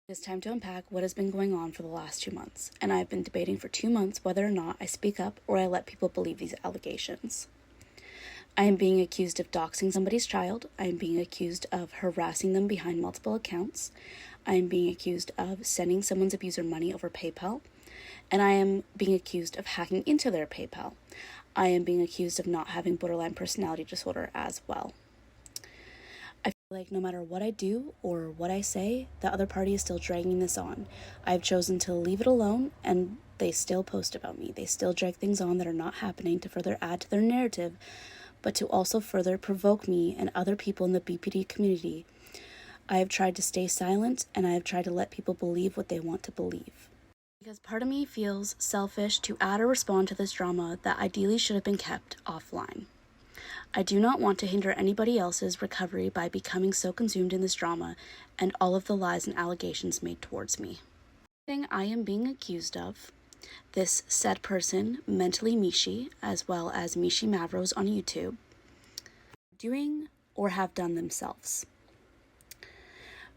It's time to unpack what has been going on for the last 2 months, and I've been debating for 2 months whether or not I speak up or I let people believe these allegations. I am being accused of doxing somebody's child. I am being accused of harassing them behind multiple accounts. I am being accused of sending someone's abuser money over PayPal. And I am being accused of hacking into their PayPal. I am being accused of not having borderline personality disorder as well. I feel like no matter what I do or what I say, the other party is still dragging this on. I've chosen to leave it alone, and they still post about me. They still drag things on that are not happening to further add to their narrative, but to also further provoke me and other people in the BPD community. I have tried to stay silent, and I have tried to let people believe what they want to believe. Because part of me feels selfish to add or respond to this drama that ideally should have been kept offline. I do not want to hinder anybody else's recovery by becoming so consumed in this drama and all of the lies and allegations made towards me. The thing I am being accused of, this said person, mentally michi, as well as michi mavros on YouTube, doing or have done themselves.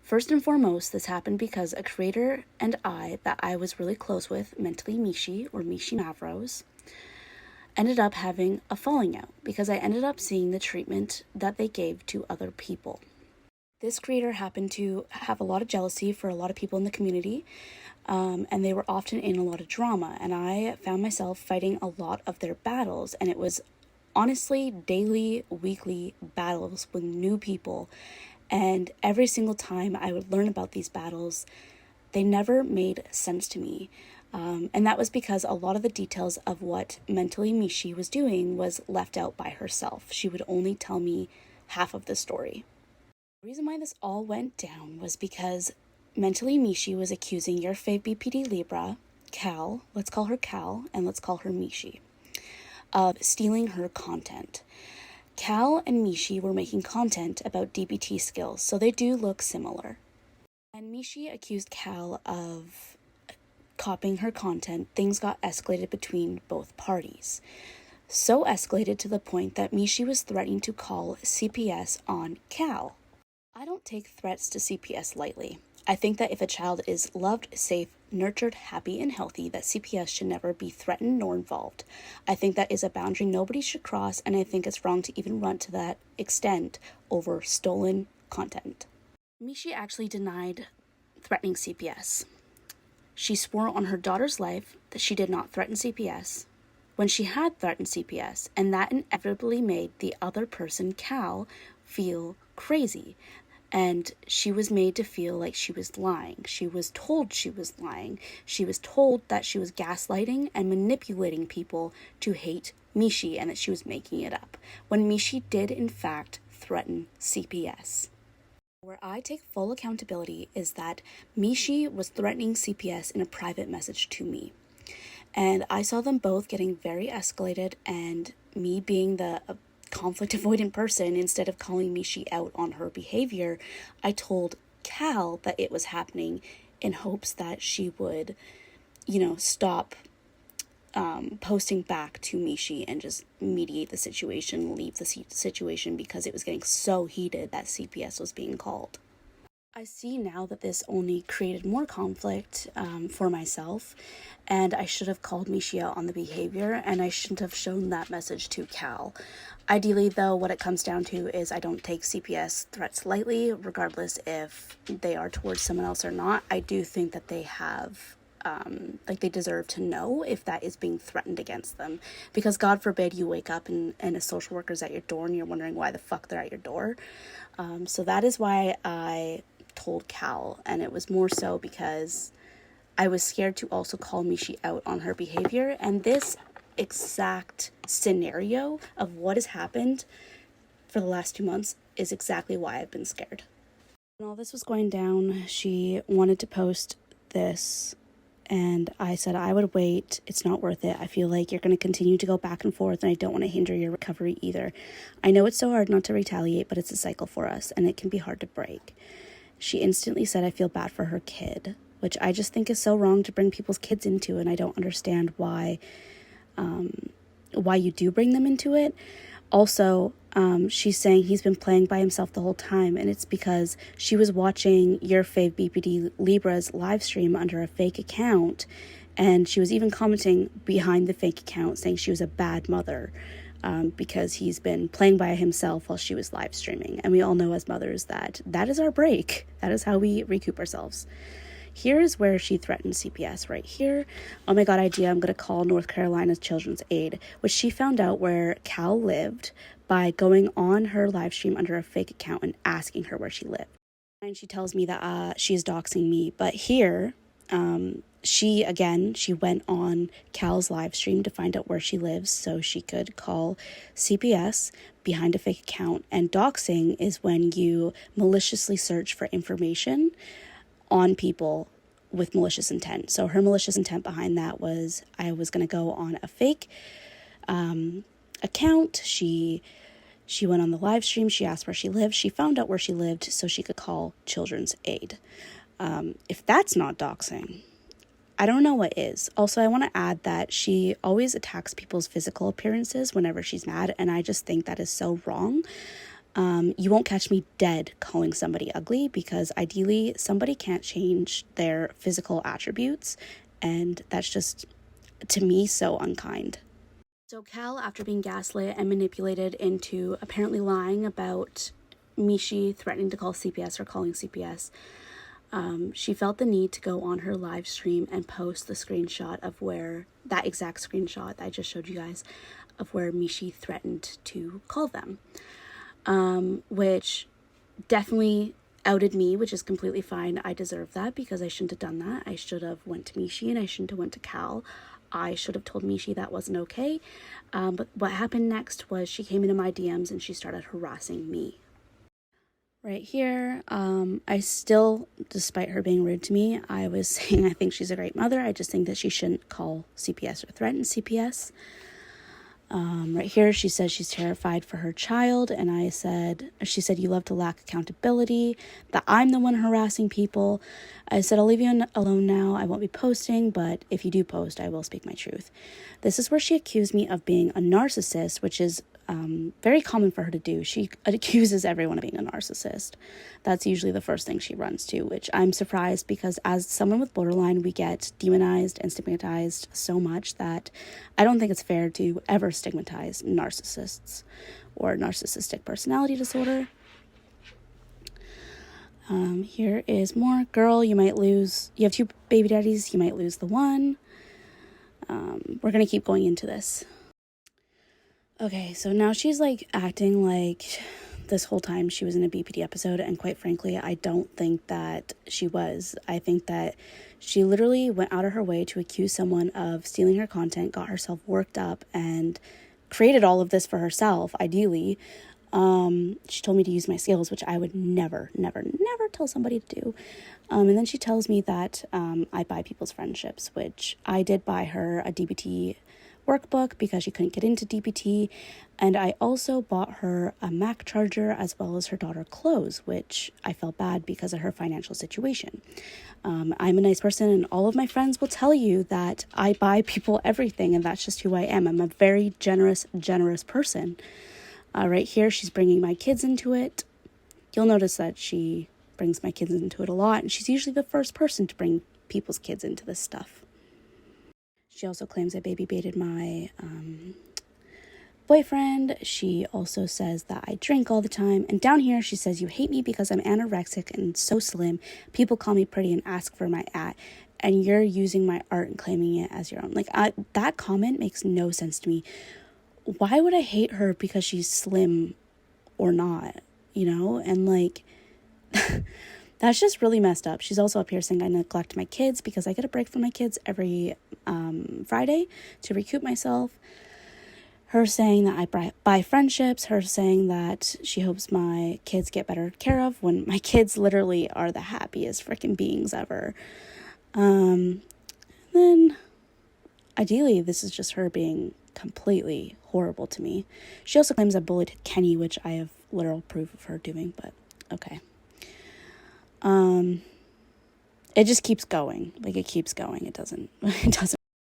First and foremost, this happened because a creator and I that I was really close with, mentally michi or michi mavros, ended up having a falling out because I ended up seeing the treatment that they gave to other people. This creator happened to have a lot of jealousy for a lot of people in the community, and they were often in a lot of drama, and I found myself fighting a lot of their battles, and it was honestly daily, weekly battles with new people, and every single time I would learn about these battles, they never made sense to me. And that was because a lot of the details of what mentally michi was doing was left out by herself. She would only tell me half of the story. The reason why this all went down was because mentally michi was accusing your fave BPD Libra, Cal, let's call her Cal, and let's call her Michi, of stealing her content. Cal and Michi were making content about DBT skills, so they do look similar. And Michi accused Cal of copying her content. Things got escalated between both parties. So escalated to the point that Michi was threatening to call CPS on Cal. I don't take threats to CPS lightly. I think that if a child is loved, safe, nurtured, happy, and healthy, that CPS should never be threatened nor involved. I think that is a boundary nobody should cross, and I think it's wrong to even run to that extent over stolen content. Michi actually denied threatening CPS. She swore on her daughter's life that she did not threaten CPS when she had threatened CPS, and that inevitably made the other person, Cal, feel crazy. And she was made to feel like she was lying. She was told she was lying. She was told that she was gaslighting and manipulating people to hate Michi and that she was making it up, when Michi did in fact threaten CPS. Where I take full accountability is that Michi was threatening CPS in a private message to me. And I saw them both getting very escalated, and me being the conflict avoidant person, instead of calling Michi out on her behavior, I told Cal that it was happening in hopes that she would, stop posting back to Michi and just mediate the situation, leave the situation, because it was getting so heated that CPS was being called. I see now that this only created more conflict for myself, and I should have called Michi out on the behavior, and I shouldn't have shown that message to Cal. Ideally, though, what it comes down to is I don't take CPS threats lightly, regardless if they are towards someone else or not. I do think that they have they deserve to know if that is being threatened against them, because God forbid you wake up and a social worker's at your door and you're wondering why the fuck they're at your door. So that is why I told Cal, and it was more so because I was scared to also call Michi out on her behavior, and this exact scenario of what has happened for the last 2 months is exactly why I've been scared. When all this was going down, she wanted to post this, and I said I would wait. It's not worth it. I feel like you're going to continue to go back and forth, and I don't want to hinder your recovery either. I know it's so hard not to retaliate, but it's a cycle for us, and it can be hard to break. She instantly said I feel bad for her kid, which I just think is so wrong to bring people's kids into, and I don't understand why you do bring them into it. Also, she's saying he's been playing by himself the whole time, and it's because she was watching your fave BPD Libra's live stream under a fake account, and she was even commenting behind the fake account saying she was a bad mother because he's been playing by himself while she was live streaming. And we all know as mothers that is our break. That is how we recoup ourselves. Here is where she threatened CPS right here. Oh my God, idea, I'm going to call North Carolina's Children's Aid, which she found out where Cal lived by going on her live stream under a fake account and asking her where she lived. And she tells me that she's doxing me. But here, she went on Cal's live stream to find out where she lives so she could call CPS behind a fake account. And doxing is when you maliciously search for information on people with malicious intent. So her malicious intent behind that was, I was going to go on a fake account. She went on the live stream. She asked where she lived. She found out where she lived so she could call Children's Aid. If that's not doxing, I don't know what is. Also, I want to add that she always attacks people's physical appearances whenever she's mad, and I just think that is so wrong. You won't catch me dead calling somebody ugly because ideally somebody can't change their physical attributes, and that's just, to me, so unkind. So Cal, after being gaslit and manipulated into apparently lying about Michi threatening to call CPS or calling CPS, she felt the need to go on her live stream and post the screenshot of where, that exact screenshot that I just showed you guys, of where Michi threatened to call them. Which definitely outed me, which is completely fine. I deserve that because I shouldn't have done that. I should have went to Michi and I shouldn't have went to Cal. I should have told Michi that wasn't okay. But what happened next was she came into my DMs and she started harassing me. Right here, I still, despite her being rude to me, I was saying I think she's a great mother. I just think that she shouldn't call CPS or threaten CPS. Right here, she says she's terrified for her child, and she said, you love to lack accountability, that I'm the one harassing people. I said, I'll leave you alone now. I won't be posting, but if you do post, I will speak my truth. This is where she accused me of being a narcissist, which is very common for her to do. She accuses everyone of being a narcissist. That's usually the first thing she runs to, which I'm surprised because as someone with borderline, we get demonized and stigmatized so much that I don't think it's fair to ever stigmatize narcissists or narcissistic personality disorder. Here is more. Girl, you have 2 baby daddies, you might lose the one. We're going to keep going into this. Okay, so now she's like acting like this whole time she was in a BPD episode, and quite frankly, I don't think that she was. I think that she literally went out of her way to accuse someone of stealing her content, got herself worked up, and created all of this for herself, ideally. She told me to use my skills, which I would never tell somebody to do. And then she tells me that I buy people's friendships, which I did buy her a DBT workbook because she couldn't get into DBT, and I also bought her a Mac charger as well as her daughter clothes, which I felt bad because of her financial situation. I'm a nice person, and all of my friends will tell you that I buy people everything, and that's just who I am. I'm a very generous person. Right here, she's bringing my kids into it. You'll notice that she brings my kids into it a lot, and she's usually the first person to bring people's kids into this stuff. She also claims I baby baited my boyfriend. She also says that I drink all the time. And down here, she says, you hate me because I'm anorexic and so slim. People call me pretty and ask for my @ and you're using my art and claiming it as your own. Like, that comment makes no sense to me. Why would I hate her because she's slim or not, you know? And like, that's just really messed up. She's also up here saying I neglect my kids because I get a break from my kids every Friday to recoup myself. Her saying that I buy friendships. Her saying that she hopes my kids get better care of when my kids literally are the happiest freaking beings ever. Then, ideally, this is just her being completely horrible to me. She also claims I bullied Kenny, which I have literal proof of her doing, but okay. It just keeps going. Like, it keeps going. It doesn't.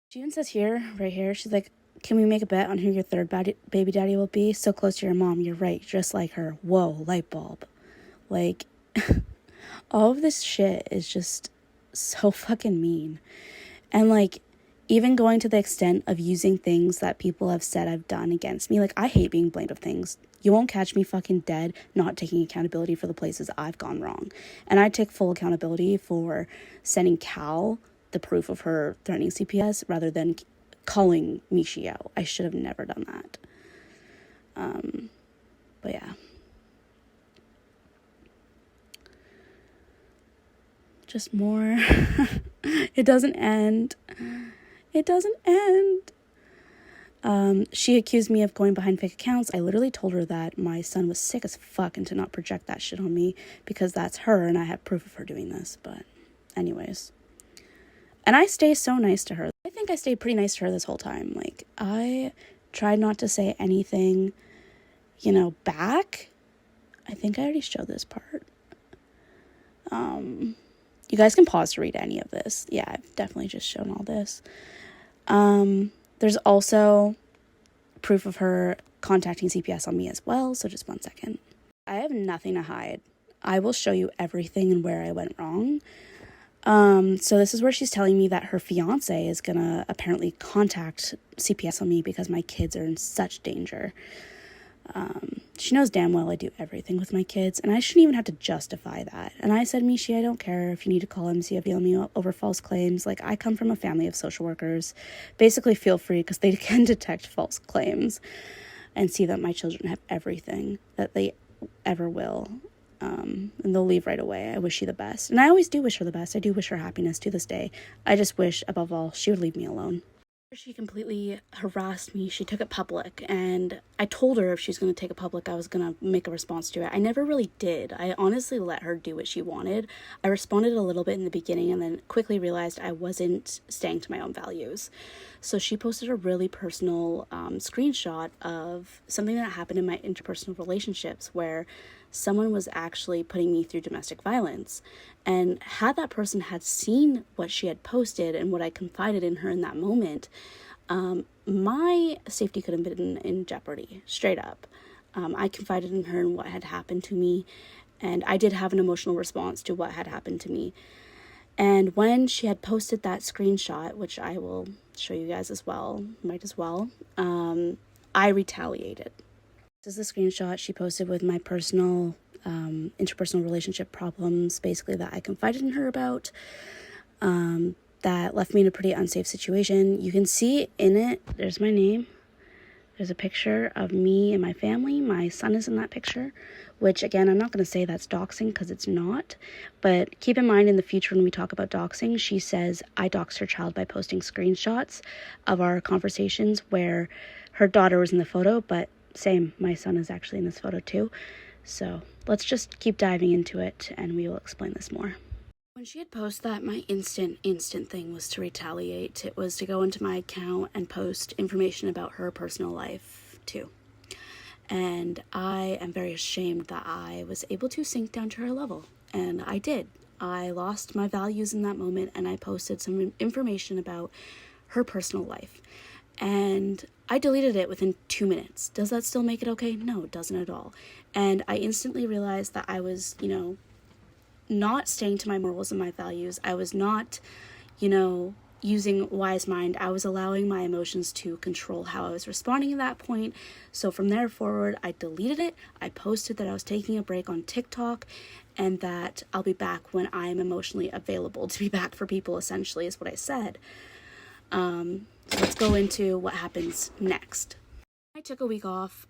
She even says here, right here, she's like, can we make a bet on who your third baby daddy will be? So close to your mom, you're right, just like her. Whoa, light bulb. Like, all of this shit is just so fucking mean. And like, even going to the extent of using things that people have said I've done against me. Like, I hate being blamed of things. You won't catch me fucking dead not taking accountability for the places I've gone wrong. And I take full accountability for sending Cal the proof of her threatening CPS rather than calling Michi out. I should have never done that. But yeah. Just more. It doesn't end. It doesn't end. She accused me of going behind fake accounts. I literally told her that my son was sick as fuck and to not project that shit on me because that's her and I have proof of her doing this. But anyways. And I stay so nice to her. I think I stayed pretty nice to her this whole time. Like, I tried not to say anything, back. I think I already showed this part. You guys can pause to read any of this. Yeah, I've definitely just shown all this. There's also proof of her contacting CPS on me as well, so just 1 second. I have nothing to hide. I will show you everything and where I went wrong. So this is where she's telling me that her fiance is gonna apparently contact CPS on me because my kids are in such danger. She knows damn well I do everything with my kids, and I shouldn't even have to justify that. And I said, Michi, I don't care if you need to call MCFE on me over false claims. Like, I come from a family of social workers. Basically, feel free, because they can detect false claims and see that my children have everything that they ever will. And they'll leave right away. I wish you the best. And I always do wish her the best. I do wish her happiness to this day. I just wish, above all, she would leave me alone. She completely harassed me. She took it public, and I told her if she was going to take it public, I was going to make a response to it. I never really did. I honestly let her do what she wanted. I responded a little bit in the beginning and then quickly realized I wasn't staying to my own values. So she posted a really personal screenshot of something that happened in my interpersonal relationships where someone was actually putting me through domestic violence. And had that person had seen what she had posted and what I confided in her in that moment, my safety could have been in jeopardy, straight up. I confided in her and what had happened to me, and I did have an emotional response to what had happened to me. And when she had posted that screenshot, which I will show you guys as well, might as well, I retaliated. This is the screenshot she posted with my personal interpersonal relationship problems, basically, that I confided in her about, that left me in a pretty unsafe situation. You can see in it, there's my name. There's a picture of me and my family. My son is in that picture, which, again, I'm not going to say that's doxing because it's not. But keep in mind in the future when we talk about doxing, she says I doxed her child by posting screenshots of our conversations where her daughter was in the photo, but same, my son is actually in this photo too. So let's just keep diving into it and we will explain this more. When she had posted that, my instant thing was to retaliate. It was to go into my account and post information about her personal life too. And I am very ashamed that I was able to sink down to her level. And I did. I lost my values in that moment and I posted some information about her personal life. And I deleted it within 2 minutes. Does that still make it okay? No, it doesn't at all. And I instantly realized that I was, not staying to my morals and my values. I was not, using wise mind. I was allowing my emotions to control how I was responding at that point. So from there forward, I deleted it. I posted that I was taking a break on TikTok and that I'll be back when I'm emotionally available to be back for people, essentially, is what I said. So let's go into what happens next. I took a week off.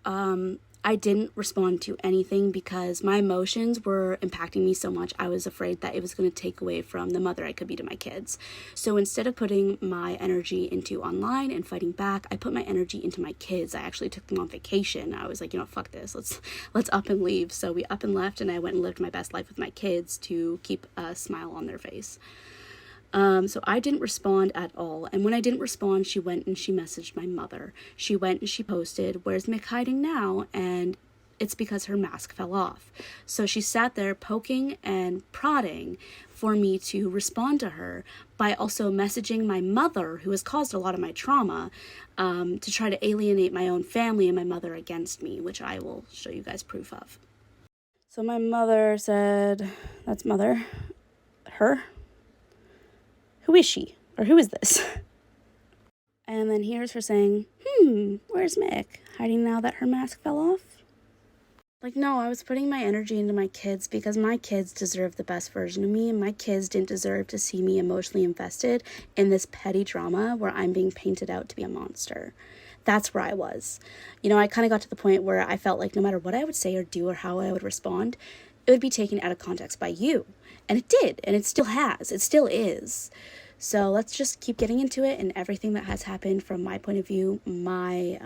I didn't respond to anything because my emotions were impacting me so much. I was afraid that it was going to take away from the mother I could be to my kids. So instead of putting my energy into online and fighting back, I put my energy into my kids. I actually took them on vacation. I was like, fuck this. Let's up and leave. So we up and left and I went and lived my best life with my kids to keep a smile on their face. So I didn't respond at all. And when I didn't respond, she went and she messaged my mother. She went and she posted, "Where's Mick hiding now?" And it's because her mask fell off. So she sat there poking and prodding for me to respond to her by also messaging my mother, who has caused a lot of my trauma, to try to alienate my own family and my mother against me, which I will show you guys proof of. So my mother said, that's mother, her? Who is she? Or who is this? And then here's her saying, where's Mick? Hiding now that her mask fell off? Like, no, I was putting my energy into my kids because my kids deserve the best version of me, and my kids didn't deserve to see me emotionally invested in this petty drama where I'm being painted out to be a monster. That's where I was. You know, I kind of got to the point where I felt like no matter what I would say or do or how I would respond, it would be taken out of context by you. And it did, and it still has. It still is. So let's just keep getting into it and everything that has happened from my point of view, my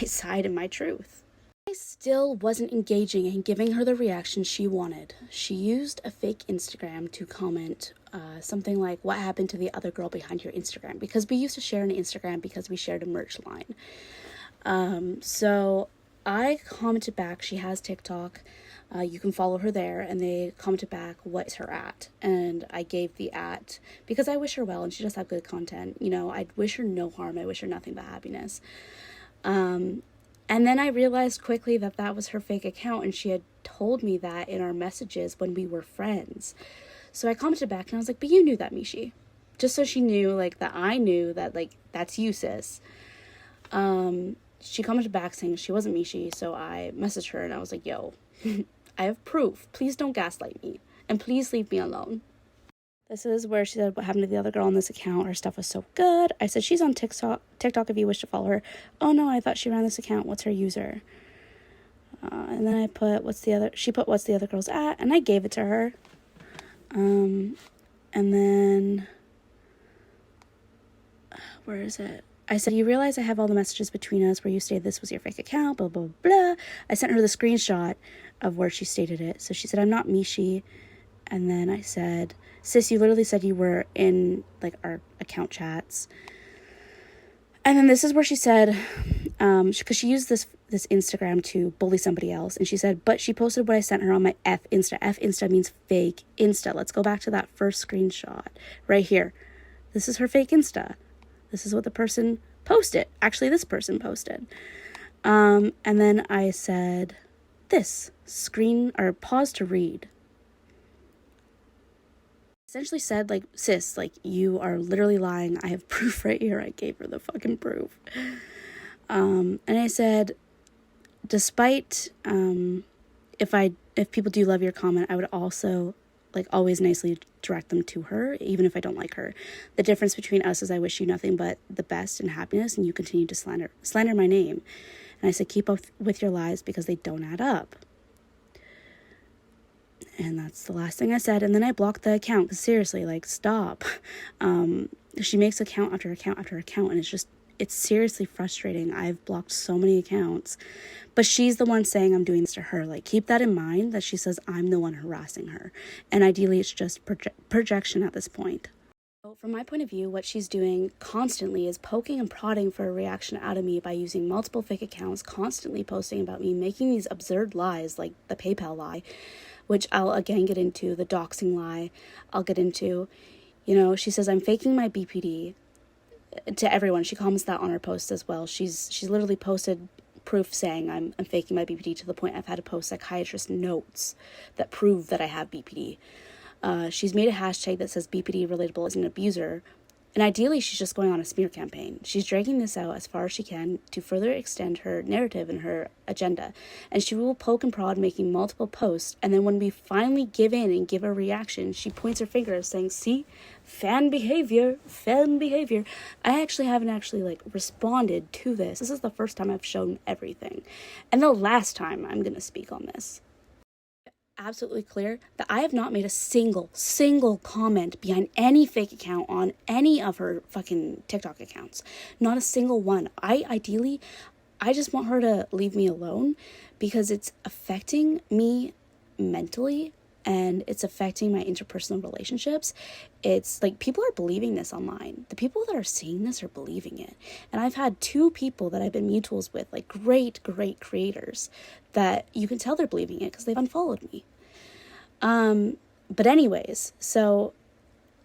side and my truth. I still wasn't engaging and giving her the reaction she wanted. She used a fake Instagram to comment something like, what happened to the other girl behind your Instagram? Because we used to share an Instagram because we shared a merch line. So I commented back, she has TikTok. You can follow her there, and they commented back, what is her at? And I gave the at because I wish her well and she does have good content. You know, I wish her no harm. I wish her nothing but happiness. And then I realized quickly that that was her fake account, and she had told me that in our messages when we were friends. So I commented back and I was like, but you knew that, Michi. Just so she knew, like, that I knew that, like, that's you, sis. She commented back saying she wasn't Michi, so I messaged her and I was like, yo, I have proof. Please don't gaslight me. And please leave me alone. This is where she said what happened to the other girl on this account. Her stuff was so good. I said, she's on TikTok if you wish to follow her. Oh no, I thought she ran this account. What's her user? And then I put, she put what's the other girl's at, and I gave it to her. And then, where is it? I said, you realize I have all the messages between us where you stated this was your fake account, blah, blah, blah. I sent her the screenshot of where she stated it. So she said, I'm not Michi. And then I said, sis, you literally said you were in, like, our account chats. And then this is where she said, because she used this Instagram to bully somebody else. And she said, but she posted what I sent her on my F Insta. F Insta means fake Insta. Let's go back to that first screenshot right here. This is her fake Insta. This is what the person posted. Actually, this person posted. And then I said, pause to read. Essentially said, like, sis, like, you are literally lying. I have proof right here. I gave her the fucking proof. And I said, despite, if people do love your comment, I would also, like, always nicely direct them to her, even if I don't like her. The difference between us is I wish you nothing but the best and happiness, and you continue to slander my name. And I said, keep up with your lies because they don't add up. And that's the last thing I said. And then I blocked the account because seriously, like, stop. She makes account after account after account, and it's seriously frustrating. I've blocked so many accounts, but she's the one saying I'm doing this to her. Like, keep that in mind, that she says I'm the one harassing her. And ideally it's just projection at this point. So from my point of view, what she's doing constantly is poking and prodding for a reaction out of me by using multiple fake accounts, constantly posting about me, making these absurd lies like the PayPal lie, which I'll again get into, the doxing lie I'll get into. You know, she says I'm faking my BPD to everyone. She comments that on her posts as well. She's literally posted proof saying I'm faking my BPD to the point I've had to post psychiatrist notes that prove that I have BPD. She's made a hashtag that says BPD relatable as an abuser. And ideally, she's just going on a smear campaign. She's dragging this out as far as she can to further extend her narrative and her agenda. And she will poke and prod, making multiple posts. And then when we finally give in and give a reaction, she points her finger saying, see, fan behavior. I actually haven't like responded to this. This is the first time I've shown everything. And the last time I'm going to speak on this. Absolutely clear that I have not made a single comment behind any fake account on any of her fucking TikTok accounts. Not a single one. I just want her to leave me alone because it's affecting me mentally and it's affecting my interpersonal relationships. It's like people are believing this online. The people that are seeing this are believing it. And I've had 2 people that I've been mutuals with, like great creators, that you can tell they're believing it because they've unfollowed me. But anyways, so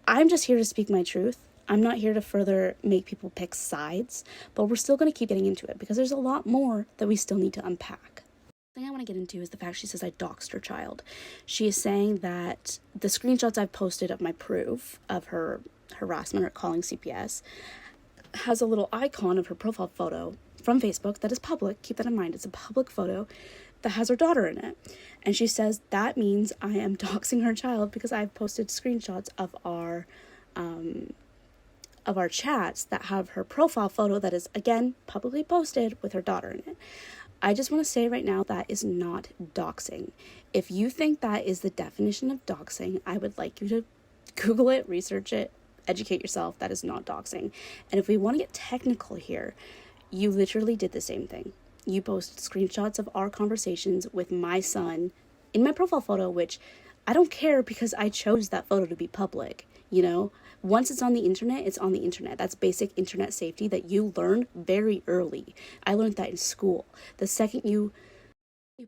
I'm just here to speak my truth. I'm not here to further make people pick sides, but we're still going to keep getting into it because there's a lot more that we still need to unpack. The thing I want to get into is the fact she says I doxed her child. She is saying that the screenshots I've posted of my proof of her harassment or calling CPS has a little icon of her profile photo from Facebook that is public. Keep that in mind. It's a public photo that has her daughter in it. And she says that means I am doxing her child because I've posted screenshots of our chats that have her profile photo that is, again, publicly posted with her daughter in it. I just want to say right now that is not doxing. If you think that is the definition of doxing, I would like you to Google it, research it, educate yourself. That is not doxing. And if we want to get technical here, you literally did the same thing. You posted screenshots of our conversations with my son in my profile photo, which I don't care because I chose that photo to be public, you know? Once it's on the internet, it's on the internet. That's basic internet safety that you learn very early. I learned that in school. The second you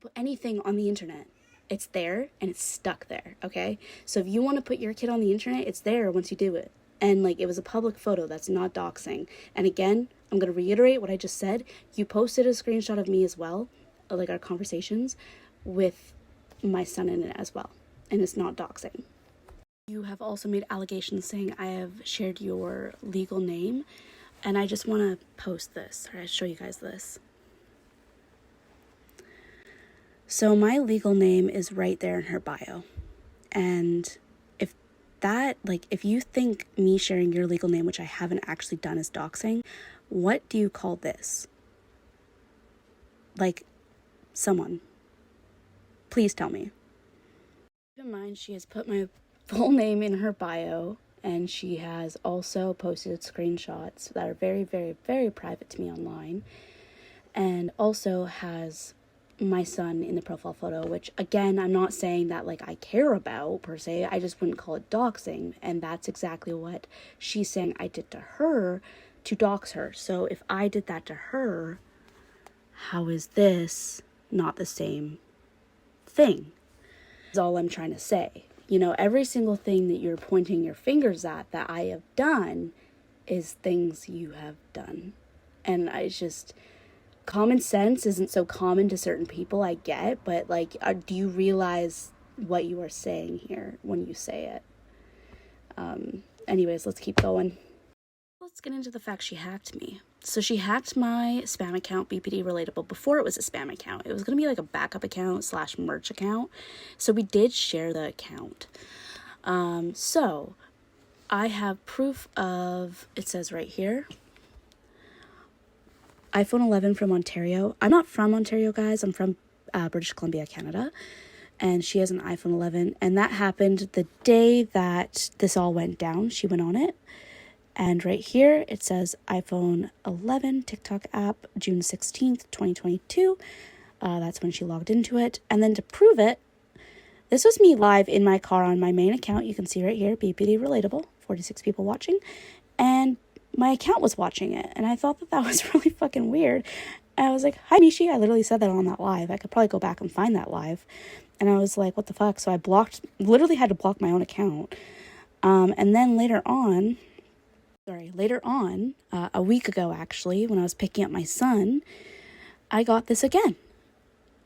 put anything on the internet, it's there and it's stuck there, okay? So if you want to put your kid on the internet, it's there once you do it. And like, it was a public photo. That's not doxing. And again, I'm going to reiterate what I just said. You posted a screenshot of me as well, like our conversations with my son in it as well. And it's not doxing. You have also made allegations saying I have shared your legal name. And I just want to post this, or I'll show you guys this. So my legal name is right there in her bio. And if you think me sharing your legal name, which I haven't actually done, is doxing, what do you call this? Like, someone, please tell me. Keep in mind, she has put my full name in her bio, and she has also posted screenshots that are very, very, very private to me online, and also has my son in the profile photo, which again, I'm not saying that like I care about per se. I just wouldn't call it doxing, and that's exactly what she's saying I did to her to dox her. So if I did that to her, how is this not the same thing? That's all I'm trying to say. You know, every single thing that you're pointing your fingers at that I have done is things you have done. And I just, common sense isn't so common to certain people, I get, but like, do you realize what you are saying here when you say it? Anyways, let's keep going. Let's get into the fact she hacked me. So she hacked my spam account, BPD Relatable, before it was a spam account. It was going to be like a backup account / merch account. So we did share the account. So I have proof of, it says right here, iPhone 11 from Ontario. I'm not from Ontario, guys. I'm from British Columbia, Canada. And she has an iPhone 11. And that happened the day that this all went down. She went on it. And right here, it says iPhone 11 TikTok app, June 16th, 2022. That's when she logged into it. And then to prove it, this was me live in my car on my main account. You can see right here, BPD Relatable, 46 people watching. And my account was watching it. And I thought that was really fucking weird. And I was like, hi, Michi. I literally said that on that live. I could probably go back and find that live. And I was like, what the fuck? So I literally had to block my own account. And then later on, a week ago actually, when I was picking up my son, I got this again.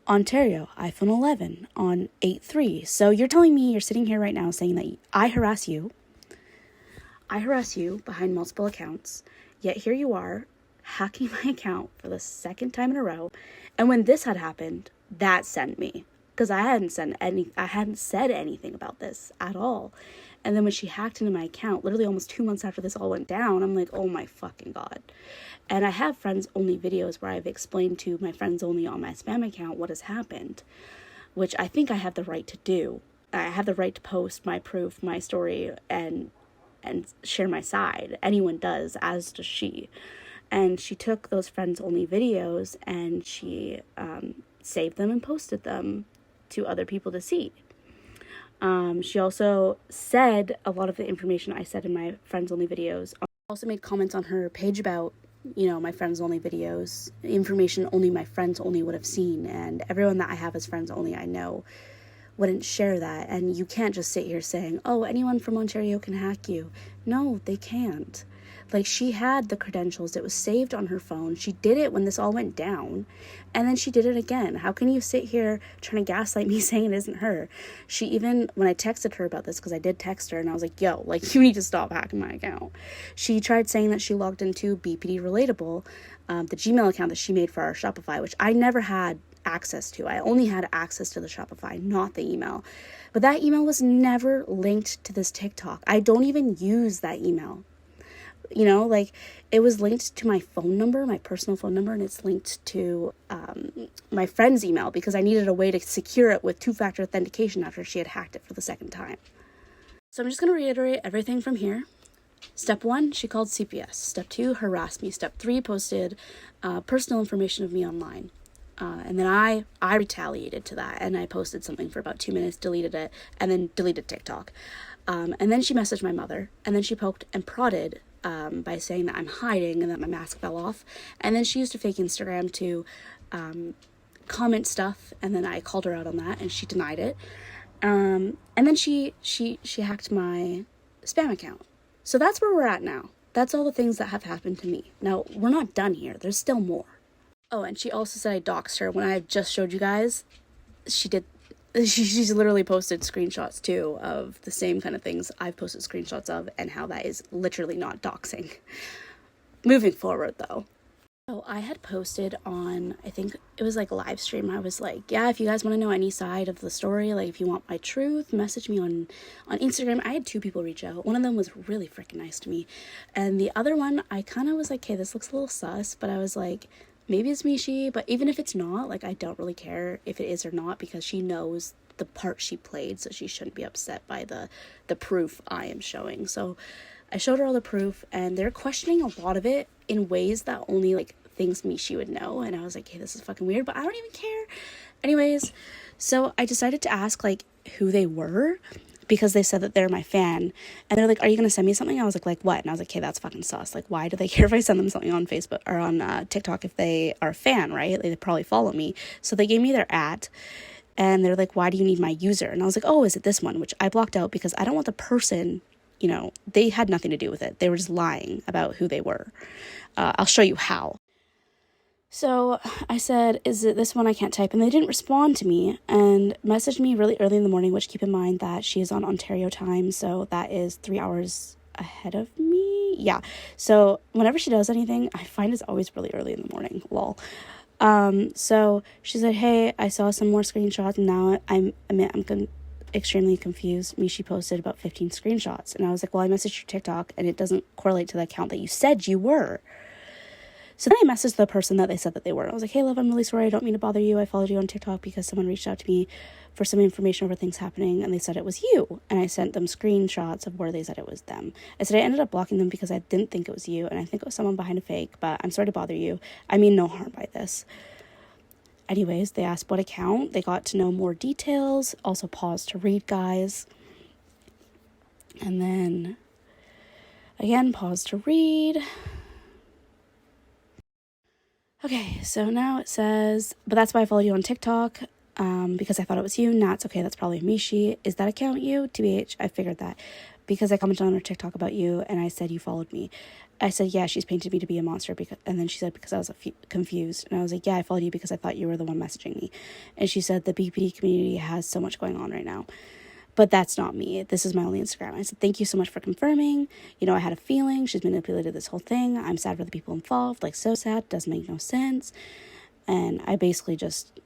Ontario, iPhone 11 on 8/3. So you're telling me you're sitting here right now saying that I harass you behind multiple accounts, yet here you are hacking my account for the second time in a row. And when this had happened, that sent me, because I hadn't said anything about this at all. And then when she hacked into my account, literally almost 2 months after this all went down, I'm like, oh my fucking God. And I have friends only videos where I've explained to my friends only on my spam account what has happened, which I think I have the right to do. I have the right to post my proof, my story, and share my side. Anyone does, as does she. And she took those friends only videos and she saved them and posted them to other people to see. She also said a lot of the information I said in my friends only videos. Also made comments on her page about, you know, my friends only videos, information only my friends only would have seen, and everyone that I have as friends only I know wouldn't share that. And you can't just sit here saying, oh, anyone from Ontario can hack you. No, they can't. Like, she had the credentials, it was saved on her phone, she did it when this all went down, and then she did it again. How can you sit here trying to gaslight me saying it isn't her? She even, when I texted her about this, because I did text her, and I was like, yo, like, you need to stop hacking my account. She tried saying that she logged into BPD Relatable, the Gmail account that she made for our Shopify, which I never had access to. I only had access to the Shopify, not the email. But that email was never linked to this TikTok. I don't even use that email. You know, like, it was linked to my phone number, my personal phone number, and it's linked to my friend's email because I needed a way to secure it with two-factor authentication after she had hacked it for the second time. So I'm just going to reiterate everything from here. Step 1, she called CPS. Step 2, harassed me. Step 3, posted personal information of me online. And then I retaliated to that, and I posted something for about 2 minutes, deleted it, and then deleted TikTok. And then she messaged my mother, and then she poked and prodded by saying that I'm hiding and that my mask fell off. And then she used a fake Instagram to comment stuff, and then I called her out on that, and she denied it. And then she hacked my spam account. So that's where we're at now. That's all the things that have happened to me. Now, we're not done here. There's still more. Oh, and she also said I doxed her. When I just showed you guys, she did. She's literally posted screenshots too of the same kind of things I've posted screenshots of, and how that is literally not doxing. Moving forward though. So I had posted on, I think it was like a live stream. I was like, yeah, if you guys want to know any side of the story, like if you want my truth, message me on Instagram. I had 2 people reach out. One of them was really freaking nice to me. And the other one, I kind of was like, okay, this looks a little sus, but I was like, maybe it's Michi, but even if it's not, like, I don't really care if it is or not, because she knows the part she played, so she shouldn't be upset by the proof I am showing. So I showed her all the proof, and they're questioning a lot of it in ways that only, like, things Michi would know, and I was like, hey, this is fucking weird, but I don't even care. Anyways, so I decided to ask, like, who they were, because they said that they're my fan, and they're like, are you gonna send me something? I was like what? And I was like, okay, that's fucking sus. Like, why do they care if I send them something on Facebook or on TikTok if they are a fan, right? They probably follow me. So they gave me their @ and they're like, why do you need my user? And I was like, oh, is it this one? Which I blocked out because I don't want the person, you know, they had nothing to do with it. They were just lying about who they were. I'll show you how. So I said, is it this one? I can't type. And they didn't respond to me and messaged me really early in the morning, which keep in mind that she is on Ontario time. So that is 3 hours ahead of me. Yeah. So whenever she does anything, I find it's always really early in the morning. Lol. So she said, hey, I saw some more screenshots, and now I'm extremely confused. Michi posted about 15 screenshots. And I was like, well, I messaged your TikTok and it doesn't correlate to the account that you said you were. So then I messaged the person that they said that they were. I was like, hey, love, I'm really sorry. I don't mean to bother you. I followed you on TikTok because someone reached out to me for some information over things happening, and they said it was you. And I sent them screenshots of where they said it was them. I said I ended up blocking them because I didn't think it was you, and I think it was someone behind a fake, but I'm sorry to bother you. I mean no harm by this. Anyways, they asked what account. They got to know more details. Also paused to read, guys. And then, again, pause to read. Okay, so now it says, but that's why I followed you on TikTok, because I thought it was you. Nah, it's okay, that's probably Michi. Is that account you? TBH, I figured that. Because I commented on her TikTok about you, and I said you followed me. I said, yeah, she's painted me to be a monster, and then she said, because I was confused. And I was like, yeah, I followed you because I thought you were the one messaging me. And she said, the BPD community has so much going on right now. But that's not me. This is my only Instagram. I said, thank you so much for confirming. You know, I had a feeling she's manipulated this whole thing. I'm sad for the people involved. Like, so sad. Doesn't make no sense. And I basically just,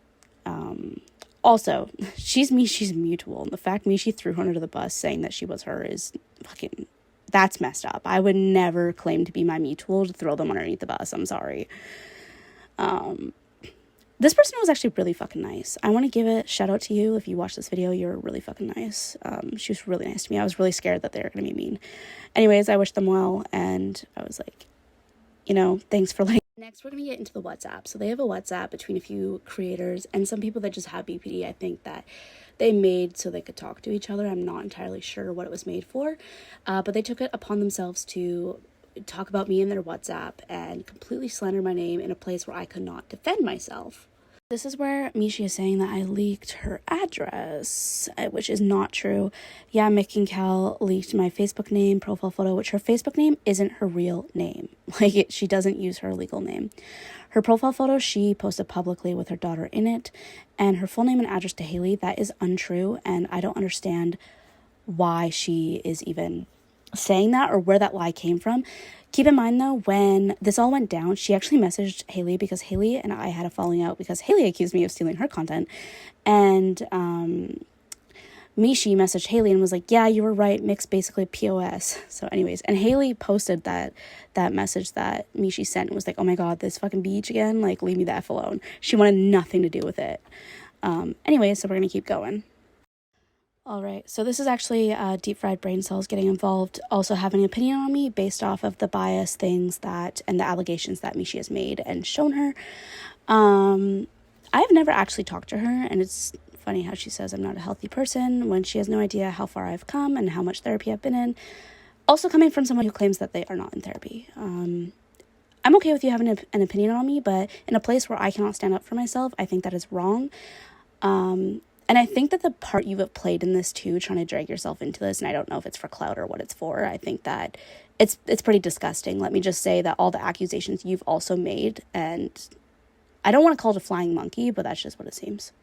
also, she's mutual. And the fact Michi threw her under the bus saying that she was her is fucking, that's messed up. I would never claim to be my mutual to throw them underneath the bus. I'm sorry. This person was actually really fucking nice. I want to give a shout out to you. If you watch this video, you're really fucking nice. She was really nice to me. I was really scared that they were going to be mean. Anyways, I wish them well. And I was like, you know, thanks for letting. Next, we're going to get into the WhatsApp. So they have a WhatsApp between a few creators and some people that just have BPD. I think that they made so they could talk to each other. I'm not entirely sure what it was made for, but they took it upon themselves to talk about me in their WhatsApp and completely slander my name in a place where I could not defend myself. This is where Michi is saying that I leaked her address, which is not true. Yeah, Mick and Cal leaked my Facebook name, profile photo, which her Facebook name isn't her real name. She doesn't use her legal name. Her profile photo, she posted publicly with her daughter in it, and her full name and address to Haley, that is untrue, and I don't understand why she is even saying that or where that lie came from. Keep in mind, though, when this all went down, she actually messaged Haley because Haley and I had a falling out because Haley accused me of stealing her content. And Michi messaged Haley and was like, yeah, you were right. Mick's basically POS. So anyways, and Haley posted that message that Michi sent and was like, oh my God, this fucking beach again? Like, leave me the F alone. She wanted nothing to do with it. Anyway, so we're going to keep going. All right, so this is actually Deep Fried Brain Cells getting involved, also having an opinion on me based off of the bias things that, and the allegations that Michi has made and shown her. I've never actually talked to her, and it's funny how she says I'm not a healthy person when she has no idea how far I've come and how much therapy I've been in. Also coming from someone who claims that they are not in therapy. I'm okay with you having an opinion on me, but in a place where I cannot stand up for myself, I think that is wrong. And I think that the part you have played in this too, trying to drag yourself into this, and I don't know if it's for clout or what it's for, I think that it's pretty disgusting. Let me just say that all the accusations you've also made, and I don't want to call it a flying monkey, but that's just what it seems.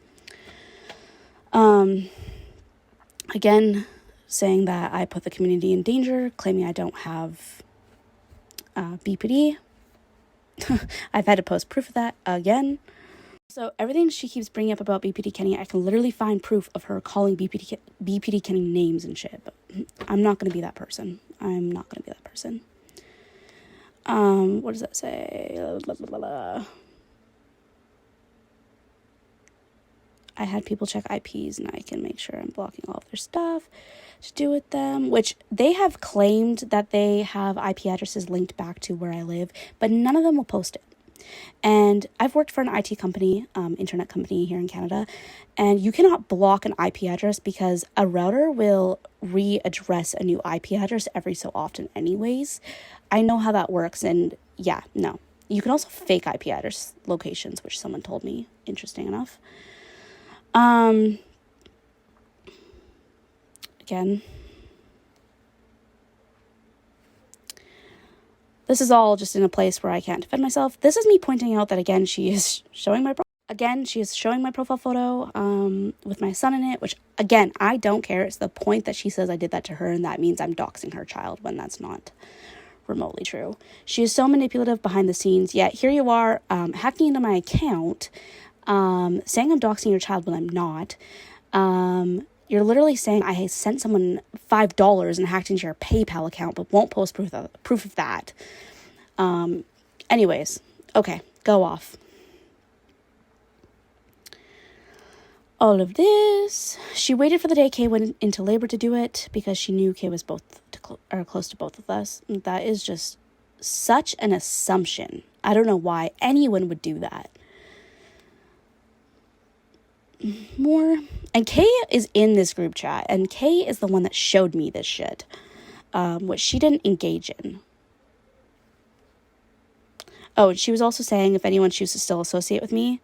Again, saying that I put the community in danger, claiming I don't have BPD. I've had to post proof of that again. So everything she keeps bringing up about BPD Kenny, I can literally find proof of her calling BPD Kenny names and shit. But I'm not going to be that person. I'm not going to be that person. What does that say? Blah, blah, blah, blah. I had people check IPs and I can make sure I'm blocking all of their stuff to do with them, which they have claimed that they have IP addresses linked back to where I live, but none of them will post it. And I've worked for an IT company, internet company here in Canada, and you cannot block an IP address because a router will readdress a new IP address every so often anyways. I know how that works, and yeah, no. You can also fake IP address locations, which someone told me, interesting enough. Again, this is all just in a place where I can't defend myself. This is me pointing out that, again, she is showing my profile photo with my son in it, which, again, I don't care. It's the point that she says I did that to her, and that means I'm doxing her child when that's not remotely true. She is so manipulative behind the scenes, yet here you are hacking into my account, saying I'm doxing your child when I'm not. You're literally saying I sent someone $5 and hacked into your PayPal account, but won't post proof of that. Anyways, okay, go off. All of this. She waited for the day Kay went into labor to do it because she knew Kay was close to both of us. That is just such an assumption. I don't know why anyone would do that. More. And Kay is in this group chat, and Kay is the one that showed me this shit, which she didn't engage in. Oh, and she was also saying if anyone chooses to still associate with me.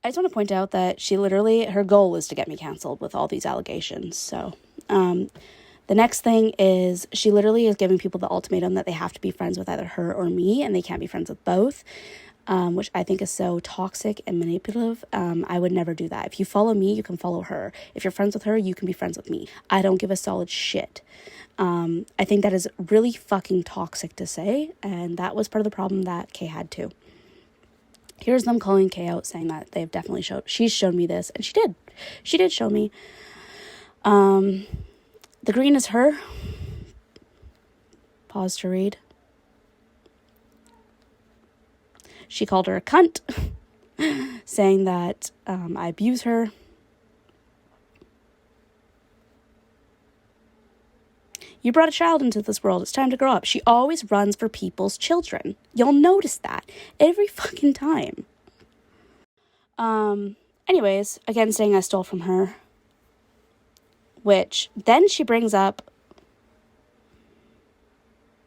I just want to point out that she literally, her goal is to get me canceled with all these allegations. So, the next thing is she literally is giving people the ultimatum that they have to be friends with either her or me, and they can't be friends with both. Which I think is so toxic and manipulative. I would never do that. If you follow me, you can follow her. If you're friends with her, you can be friends with me. I don't give a solid shit. I think that is really fucking toxic to say, and that was part of the problem that Kay had too. Here's them calling Kay out, saying that they've definitely she's shown me this, and she did. She did show me. The green is her. Pause to read. She called her a cunt, saying that I abuse her. You brought a child into this world. It's time to grow up. She always runs for people's children. You'll notice that every fucking time. Anyways, again, saying I stole from her. which then she brings up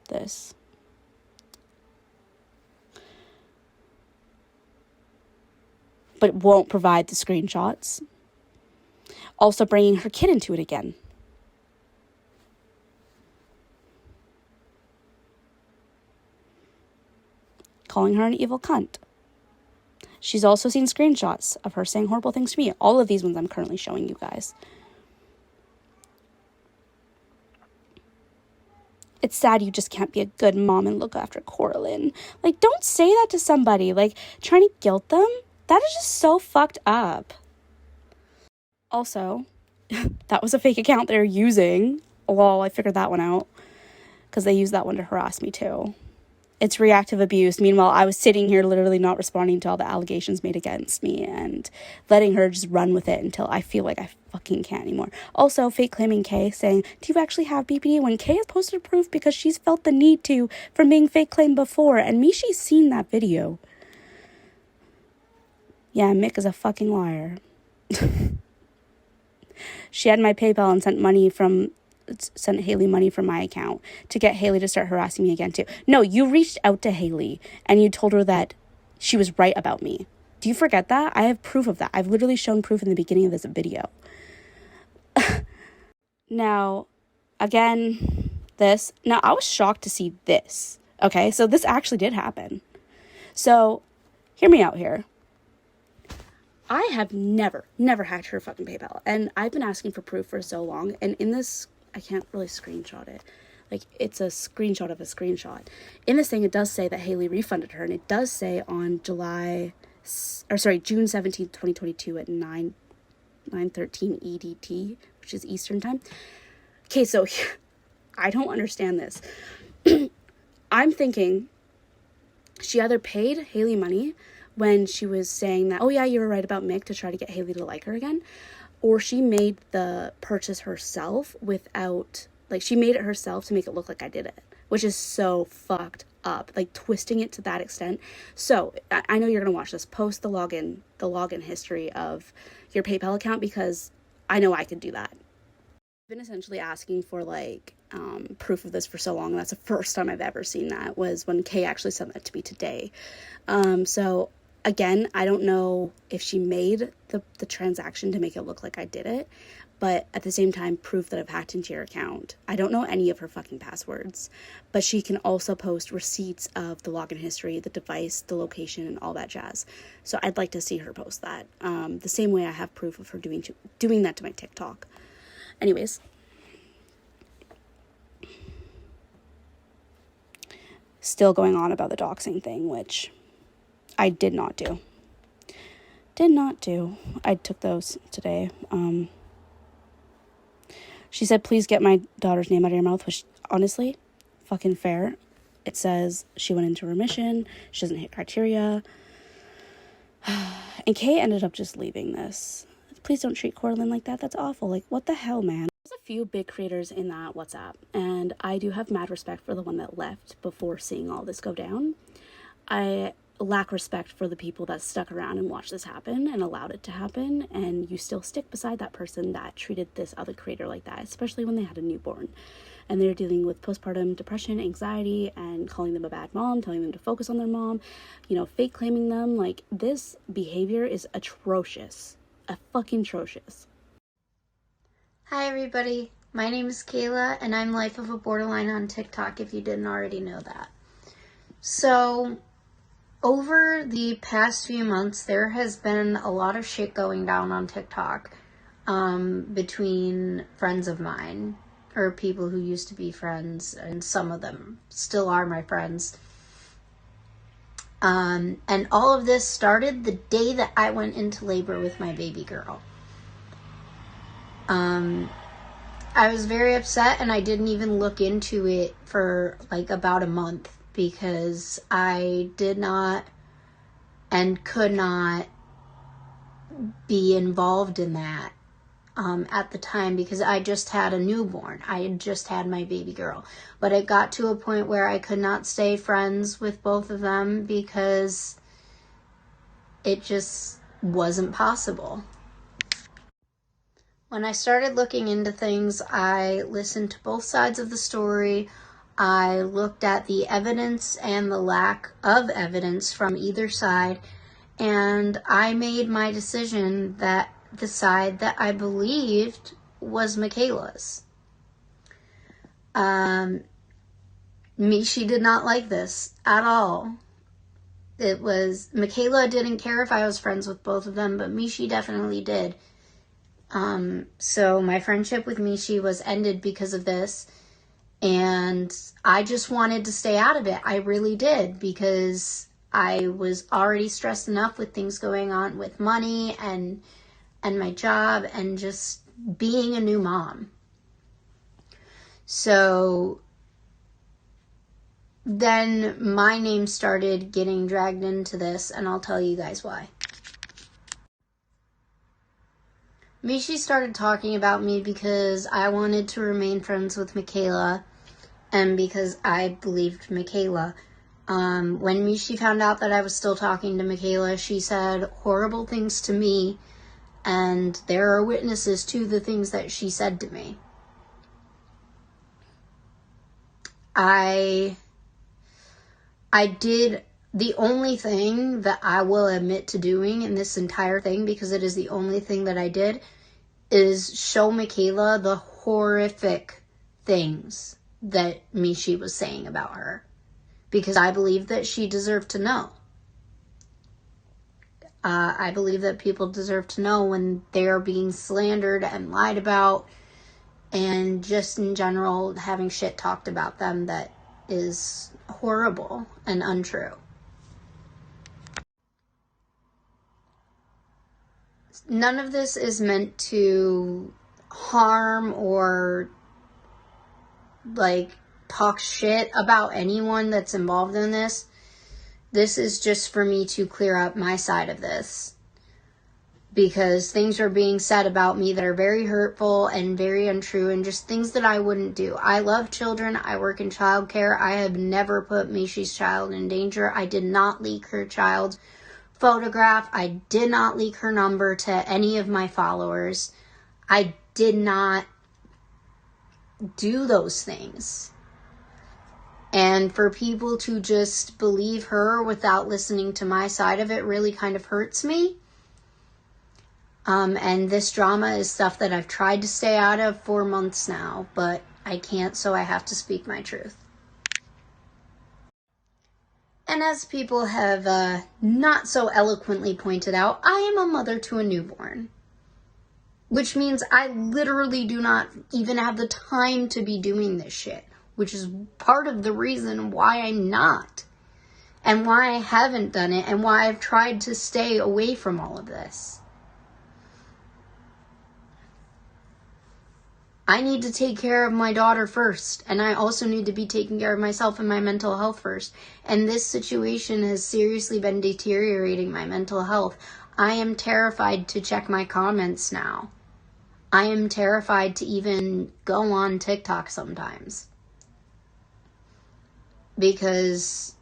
this. But won't provide the screenshots. Also bringing her kid into it again. Calling her an evil cunt. She's also seen screenshots of her saying horrible things to me. All of these ones I'm currently showing you guys. It's sad you just can't be a good mom and look after Coraline. Like, don't say that to somebody. Like, trying to guilt them? That is just so fucked up. Also, that was a fake account they're using. Well, I figured that one out. Because they used that one to harass me too. It's reactive abuse. Meanwhile, I was sitting here literally not responding to all the allegations made against me and letting her just run with it until I feel like I fucking can't anymore. Also, fake claiming Kay, saying, do you actually have BPD? When Kay has posted proof because she's felt the need to from being fake claimed before. And Michi's seen that video. Yeah, Mick is a fucking liar. She had my PayPal and sent Haley money from my account to get Haley to start harassing me again too. No, you reached out to Haley and you told her that she was right about me. Do you forget that? I have proof of that. I've literally shown proof in the beginning of this video. Now, again, now I was shocked to see this. Okay, so this actually did happen. So, hear me out here. I have never hacked her fucking PayPal. And I've been asking for proof for so long. And in this, I can't really screenshot it. Like, it's a screenshot of a screenshot. In this thing, it does say that Haley refunded her. And it does say on June 17th, 2022 at 9:13 EDT, which is Eastern time. Okay, so I don't understand this. I'm thinking she either paid Haley money when she was saying that, oh yeah, you were right about Mick, to try to get Haley to like her again. Or she made the purchase herself she made it herself to make it look like I did it. Which is so fucked up. Like, twisting it to that extent. So, I know you're going to watch this. Post the login history of your PayPal account, because I know I could do that. I've been essentially asking for, proof of this for so long, and that's the first time I've ever seen that, was when Kay actually sent that to me today. So, again, I don't know if she made the transaction to make it look like I did it, but at the same time, proof that I've hacked into your account. I don't know any of her fucking passwords, but she can also post receipts of the login history, the device, the location, and all that jazz. So I'd like to see her post that. The same way I have proof of her doing that to my TikTok. Anyways. Still going on about the doxing thing, which I did not do. I took those today. She said, please get my daughter's name out of your mouth, which, honestly, fucking fair. It says she went into remission. She doesn't hit criteria. And Kay ended up just leaving this. Please don't treat Coraline like that. That's awful. Like, what the hell, man? There's a few big creators in that WhatsApp, and I do have mad respect for the one that left before seeing all this go down. I lack respect for the people that stuck around and watched this happen and allowed it to happen, and you still stick beside that person that treated this other creator like that, especially when they had a newborn and they're dealing with postpartum depression, anxiety, and calling them a bad mom, telling them to focus on their mom, fake claiming them. Like, this behavior is atrocious. Fucking atrocious. Hi everybody, my name is Kayla and I'm Life of a Borderline on TikTok, if you didn't already know that. So, over the past few months, there has been a lot of shit going down on TikTok between friends of mine, or people who used to be friends, and some of them still are my friends. And all of this started the day that I went into labor with my baby girl. I was very upset, and I didn't even look into it for about a month, because I did not and could not be involved in that at the time, because I just had a newborn. I had just had my baby girl. But it got to a point where I could not stay friends with both of them because it just wasn't possible. When I started looking into things, I listened to both sides of the story. I looked at the evidence and the lack of evidence from either side, and I made my decision that the side that I believed was Michaela's. Michi did not like this at all. Michaela didn't care if I was friends with both of them, but Michi definitely did. So my friendship with Michi was ended because of this, and I just wanted to stay out of it. I really did, because I was already stressed enough with things going on with money and my job and just being a new mom. So then my name started getting dragged into this, and I'll tell you guys why. Michi started talking about me because I wanted to remain friends with Michaela, and because I believed Michaela. When Michi found out that I was still talking to Michaela, she said horrible things to me, and there are witnesses to the things that she said to me. I did the only thing that I will admit to doing in this entire thing, because it is the only thing that I did, is show Michaela the horrific things that Michi was saying about her, because I believe that she deserved to know. I believe that people deserve to know when they are being slandered and lied about, and just in general having shit talked about them that is horrible and untrue. None of this is meant to harm or talk shit about anyone that's involved in this. This is just for me to clear up my side of this, because things are being said about me that are very hurtful and very untrue, and just things that I wouldn't do. I love children. I work in childcare. I have never put Michi's child in danger. I did not leak her child's photograph. I did not leak her number to any of my followers. I did not do those things. And for people to just believe her without listening to my side of it really kind of hurts me. And this drama is stuff that I've tried to stay out of for months now, but I can't, so I have to speak my truth. And as people have not so eloquently pointed out, I am a mother to a newborn. Which means I literally do not even have the time to be doing this shit. Which is part of the reason why I'm not. And why I haven't done it, and why I've tried to stay away from all of this. I need to take care of my daughter first, and I also need to be taking care of myself and my mental health first. And this situation has seriously been deteriorating my mental health. I am terrified to check my comments now. I am terrified to even go on TikTok sometimes. Because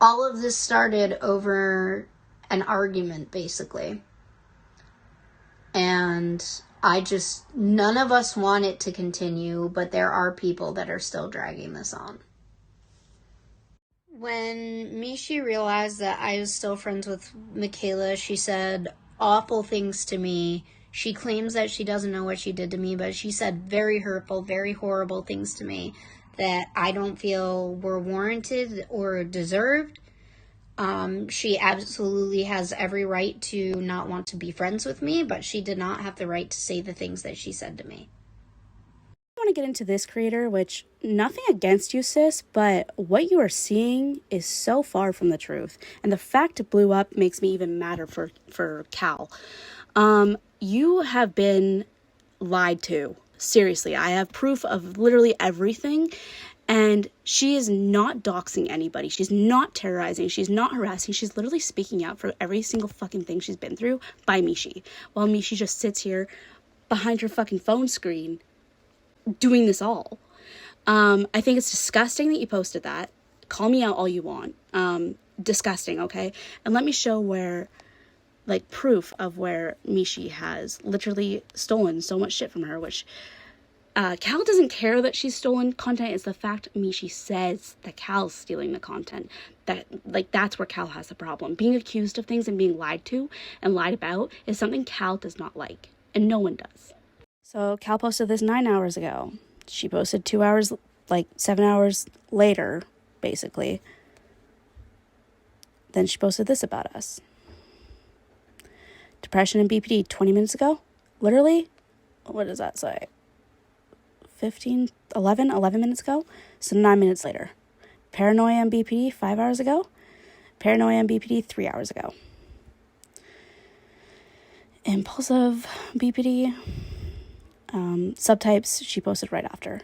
all of this started over an argument, basically. And none of us want it to continue, but there are people that are still dragging this on. When Michi realized that I was still friends with Michaela, she said awful things to me. She claims that she doesn't know what she did to me, but she said very hurtful, very horrible things to me that I don't feel were warranted or deserved. She absolutely has every right to not want to be friends with me, but she did not have the right to say the things that she said to me. I want to get into this, creator, which nothing against you, sis, but what you are seeing is so far from the truth. And the fact it blew up makes me even madder for Cal. You have been lied to. Seriously, I have proof of literally everything. And she is not doxing anybody. She's not terrorizing. She's not harassing. She's literally speaking out for every single fucking thing she's been through by Michi. While Michi just sits here behind her fucking phone screen doing this all. I think it's disgusting that you posted that. Call me out all you want. Disgusting, okay? And let me show where like proof of where Michi has literally stolen so much shit from her, which Cal doesn't care that she's stolen content. It's the fact Michi says that Cal's stealing the content. That's where Cal has the problem. Being accused of things and being lied to and lied about is something Cal does not like, and no one does. So Cal posted this 9 hours ago. She posted 2 hours, 7 hours later, basically. Then she posted this about us. Depression and BPD 20 minutes ago. Literally, what does that say? 11 minutes ago. So 9 minutes later. Paranoia and BPD 5 hours ago. Paranoia and BPD 3 hours ago. Impulsive BPD. Subtypes she posted right after.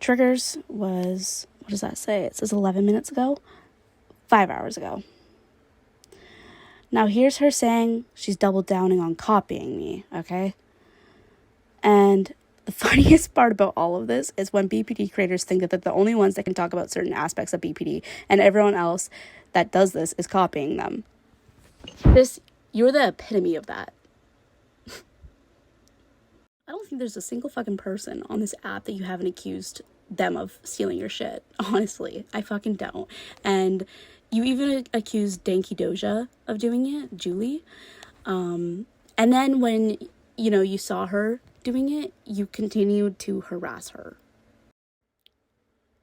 Triggers was, what does that say? It says 11 minutes ago. 5 hours ago. Now here's her saying she's double downing on copying me, okay? And the funniest part about all of this is when BPD creators think that they're the only ones that can talk about certain aspects of BPD, and everyone else that does this is copying them. You're the epitome of that. I don't think there's a single fucking person on this app that you haven't accused them of stealing your shit. Honestly, I fucking don't. And you even accused Danky Doja of doing it, Julie. And then when, you saw her doing it, you continued to harass her.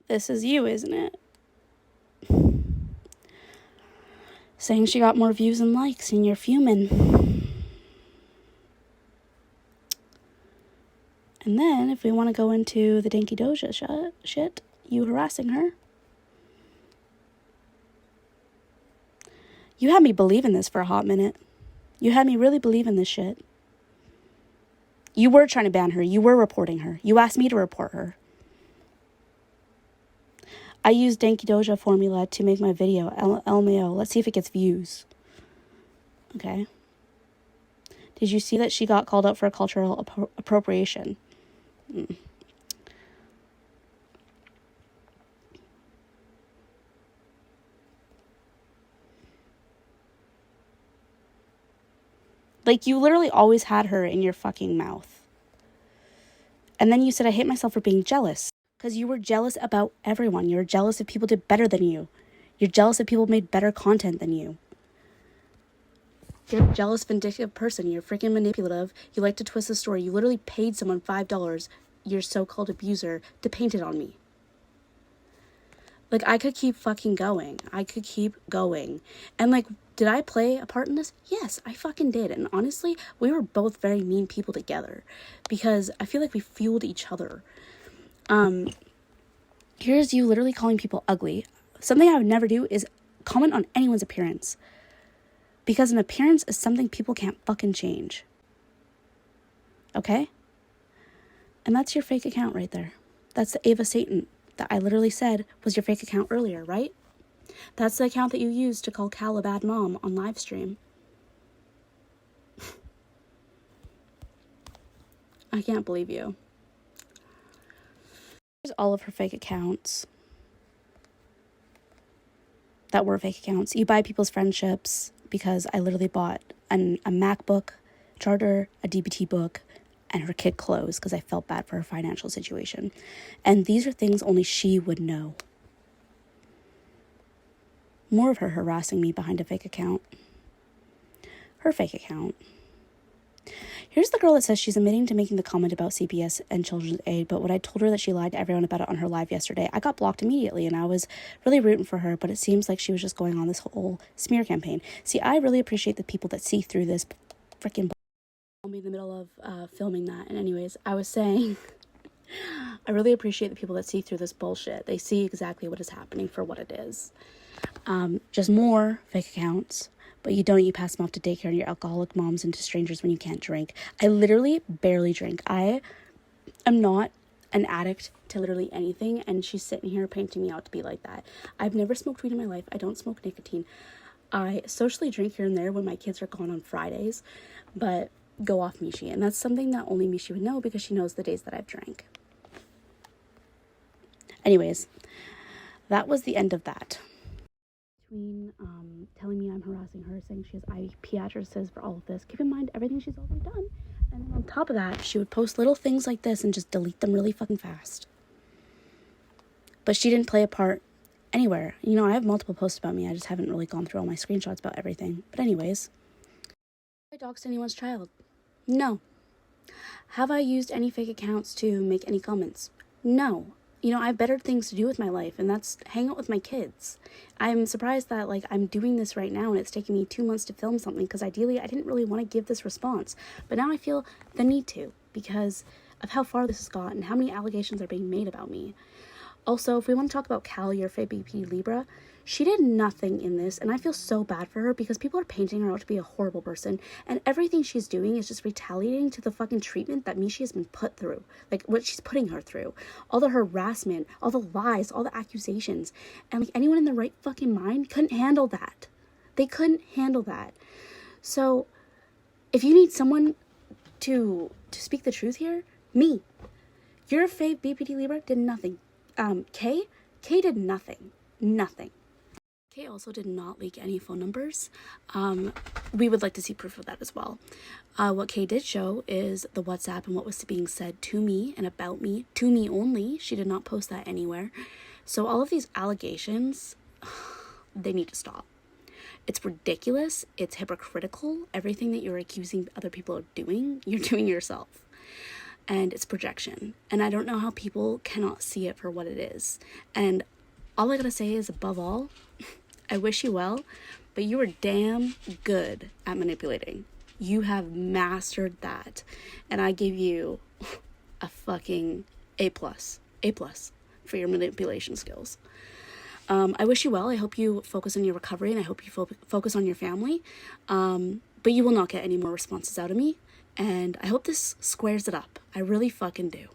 This is you, isn't it? Saying she got more views and likes and you're fuming. And then, if we want to go into the Danky Doja shit, you harassing her. You had me believe in this for a hot minute. You had me really believe in this shit. You were trying to ban her. You were reporting her. You asked me to report her. I used Danky Doja formula to make my video. LMAO. Let's see if it gets views. Okay. Did you see that she got called out for cultural appropriation? You literally always had her in your fucking mouth. And then you said, I hate myself for being jealous. Because you were jealous about everyone. You were jealous if people did better than you. You're jealous if people made better content than you. You're a jealous, vindictive person. You're freaking manipulative. You like to twist the story. You literally paid someone $5, your so-called abuser, to paint it on me. I could keep fucking going. I could keep going. And did I play a part in this? Yes, I fucking did. And honestly, we were both very mean people together. Because I feel like we fueled each other. Here's you literally calling people ugly. Something I would never do is comment on anyone's appearance. Because an appearance is something people can't fucking change. Okay? And that's your fake account right there. That's the Ava Satan that I literally said was your fake account earlier, right? That's the account that you used to call Cal a bad mom on live stream. I can't believe you. Here's all of her fake accounts that were fake accounts. You buy people's friendships because I literally bought a MacBook charger, a DBT book, and her kid clothes because I felt bad for her financial situation. And these are things only she would know. More of her harassing me behind a fake account. Her fake account. Here's the girl that says she's admitting to making the comment about CPS and children's aid, but when I told her that she lied to everyone about it on her live yesterday, I got blocked immediately, and I was really rooting for her, but it seems like she was just going on this whole smear campaign. See, I really appreciate the people that see through this freaking I'll be in the middle of filming that. And anyways, I was saying, I really appreciate the people that see through this bullshit. They see exactly what is happening for what it is. Just more fake accounts. But you don't, you pass them off to daycare and your alcoholic moms and to strangers when you can't drink. I literally barely drink. I am not an addict to literally anything. And she's sitting here painting me out to be like that. I've never smoked weed in my life. I don't smoke nicotine. I socially drink here and there when my kids are gone on Fridays. But go off Michi. And that's something that only Michi would know because she knows the days that I've drank. Anyways, that was the end of that. between telling me I'm harassing her, saying she has IP addresses for all of this. Keep in mind everything she's already done. And then on top of that, she would post little things like this and just delete them really fucking fast. But she didn't play a part anywhere. You know, I have multiple posts about me. I just haven't really gone through all my screenshots about everything. But anyways, have I doxed anyone's child? No. Have I used any fake accounts to make any comments? No. You know, I have better things to do with my life, and that's hang out with my kids. I'm surprised that, like, I'm doing this right now, and it's taking me 2 months to film something, because ideally I didn't really want to give this response. But now I feel the need to, because of how far this has gotten, how many allegations are being made about me. Also, if we want to talk about Callie, your fake BP Libra, she did nothing in this, and I feel so bad for her because people are painting her out to be a horrible person, and everything she's doing is just retaliating to the fucking treatment that Michi has been put through, like what she's putting her through, all the harassment, all the lies, all the accusations, and like anyone in their right fucking mind couldn't handle that. They couldn't handle that. So, if you need someone to speak the truth here, me. Your fake BPD Libra did nothing. Kay did nothing. Nothing. Kay also did not leak any phone numbers. We would like to see proof of that as well. What Kay did show is the WhatsApp and what was being said to me and about me, to me only. She did not post that anywhere. So all of these allegations, they need to stop. It's ridiculous. It's hypocritical. Everything that you're accusing other people of doing, you're doing yourself. And it's projection. And I don't know how people cannot see it for what it is. And all I gotta say is, above all, I wish you well, but you are damn good at manipulating. You have mastered that. And I give you a fucking A+. A+ for your manipulation skills. I wish you well. I hope you focus on your recovery, and I hope you focus on your family. But you will not get any more responses out of me. And I hope this squares it up. I really fucking do.